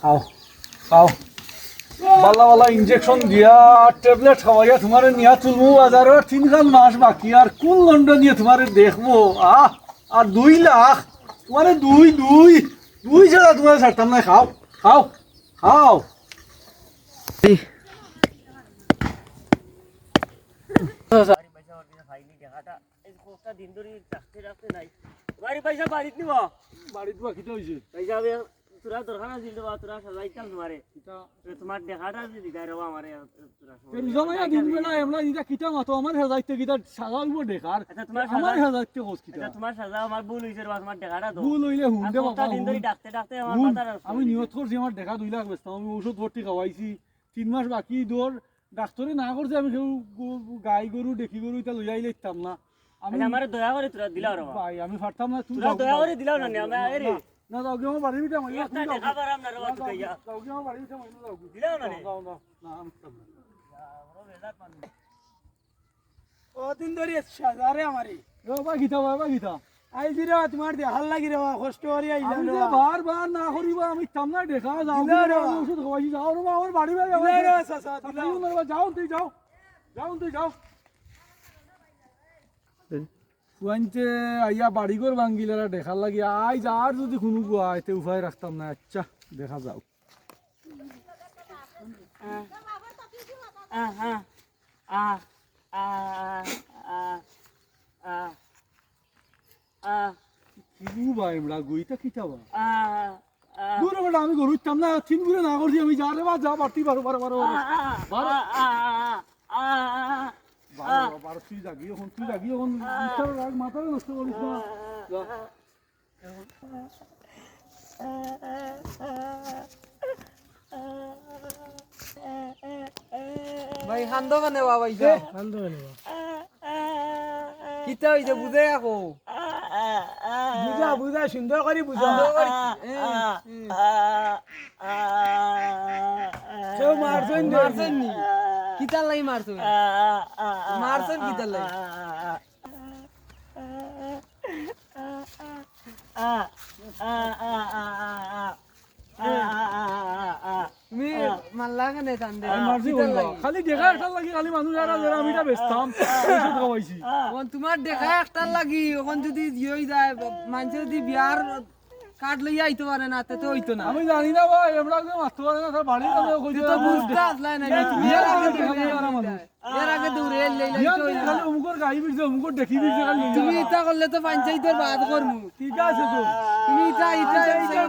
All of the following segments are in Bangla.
খাও খাও বালা বালা ইনজেকশন দিয়া ট্যাবলেট খাওয়াইয়া তোমার নিয়া তুলবো বাজারে 3 মাস বাকি আর কোন লন্ডন নিয়ে তোমার দেখবো আর 2 লাখ তোমার দুই ছাড়া তোমার ছাড়তাম না খাও খাও খাও বাড়িতে বাকি তো হয়েছে তোরা দরকার আছিল বা তোরা সাজাইতাম তোমারে তোমার দেখাটা যদি দিদাই রবা আমারে জমাইয়া দিন বেলা এমলা দিদা কিটা মাতো আমার হেজাইতে কিটা সাজাইব দেখার আচ্ছা তোমার আমার হেজাইতে হোস কিটা আচ্ছা তোমার সাজা আমার ভুল হইছে বা তোমার দেখাটা দাও ভুল হইলে হুন্ডে বাবা দিন ধরে ডাকতে ডাকতে আমার হুন, মাথার আমি নিয়ত করছি আমার দেখা 2 লাখ বেচতাম আমি ওষুধ ভর্তি খাওয়াইছি 3 মাস বাকি দৌড় ডাক্তারে না করছে আমি কেউ গাই গরু দেখি গরু এটা লইয়া আইলে ইতাম না আমি আমারে দয়া করে তোরা দিলাও রবা ভাই আমি পারতাম না তুই তোরা দয়া করে দিলাও না আমি এরে না যাও কি আমার বাড়ির ভিতরে মাইয়া একটা দেখা পারাম না রবা তুই কইয়া যাও কি আমার বাড়ির ভিতরে মাইয়া যাও দিলাও না যাও না আমি পারতাম না ও দিন ধরে সাজারে আমারে বাবা গীতা বাবা গীতা আইজি রে তোমার দেখাল লাগি রে কষ্ট করি আইলাম আমি রে যে বার না করিবা আমি সামনে দেখা যাও দিলা রে আমি ওষুধ খাওয়াইছি যাও রে বাবা, আমার বাড়ি বাড়ি দিলা রে চাচা দিলা যাও তুই যাও তুই যাও ফুয়াইতে আইয়া বাড়িঘর ভাঙ্গিলেরা দেখার লাগি আইজ আর যদি কোনো গুয়াইতে উপায় রাখতাম না আচ্ছা দেখা যাও কিবু ভাই আমরা গুইটা কিতাবা দূর বেটা আমি গরু ইচ্ছাম না 3 ঘুরে না করছি আমি যা রে বা যা বাড়তি বারো তুই জাগি এখন মাথায় নষ্ট করিস না যা। ভাই খান্দ কানে বাবা ইসা খান্দ কানে কিতা হইছে বুঝে আকো বুঝা সুন্দর করে বুঝা কেউ মারছেন মারছেন নি কিতার লাগি মারছেন মারছেন কিতার লাগি তুমি মাল্লা কানে কান্দে আমি মারছি বলবা খালি দেখা একটা লাগি খালি মানুষ যারা যারা আমি এটা বেচতাম ওষুধ খাওয়াইছি এখন তোমার দেখা একটা লাগি এখন যদি ইয়ে যায় মানুষ যদি বিয়ার কার্ড লইয়া আইতে পারে না তে তো হইতো না আমি জানি না ভাই আমরা কেউ মারতে পারে না তার বাড়ির কাছে কইতে তো বুঝতে আসলাই না তুমি এর আগে দৌড়ে লইলা খালি অমুকর গাড়ি বিরছে অমুকর দেখি বিরছে খালি তুমি ইটা করলে তো পঞ্চায়েতের বাদ করমু ঠিক আছে তো তুমি ইটা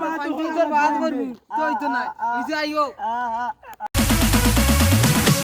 পঞ্চায়েতের বাদ করমু তো হইতো না এই যে আইও